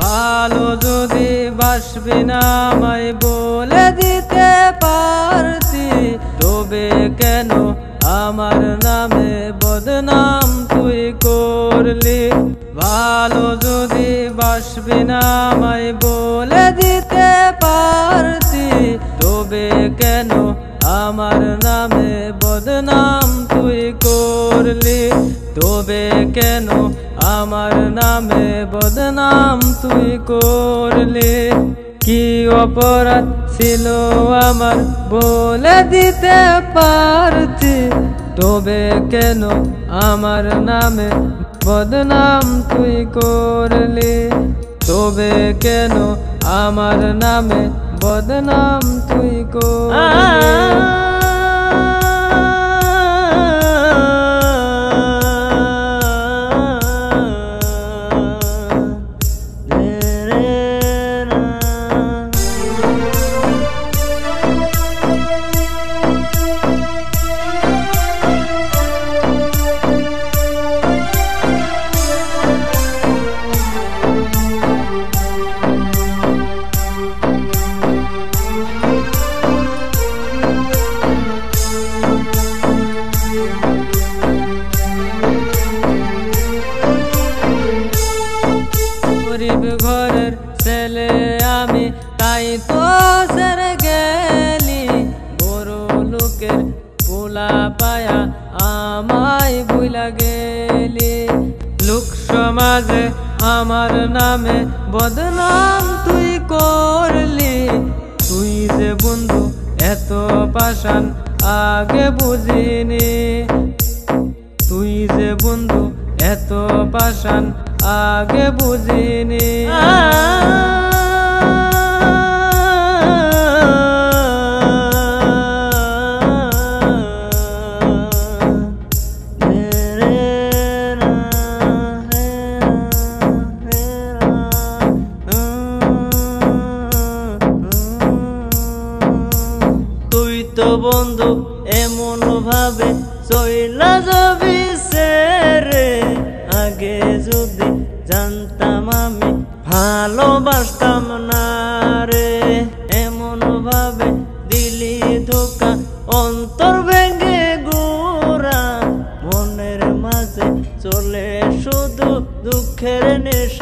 ভালো যদি বাসবি না আমায় বলে দিতে পারতি, তবে কেন আমার নামে বদনাম তুই করলি। ভালো যদি বাসবি না আমায় বলে দিতে পারতি, তবে কেন আমার নামে বদনাম তুই করলি। তবে কেন আমার নামে বদনাম তুই করলি। কি অপরাধ ছিল আমার বলে দিতে পারতি, তবে কেন আমার নামে বদনাম তুই করলি। তবে কেন আমার নামে বদনাম তুই করলি। গরিব ঘরের ছেলে আমি, তাই তো ছেড়ে গেলি। বড় লোকের পোলা পায়া আমায় ভুলা গেলি। লোক সমাজে আমার নামে বদনাম তুই করলি। তুই যে বন্ধু এত পাষাণ আগে বুঝিনি। তুই যে বন্ধু এত পাষাণ আগে বুঝিনি। তুই তো বন্ধু এমন ভাবে চইলা যাবি রে, আগে যদি জানতাম আমি ভালোবাসতাম না রে। এমন ভাবে দিলি ধোকা, অন্তর ভেঙে গোরা, মনের মাঝে চলে শুধু দুঃখের নেশা।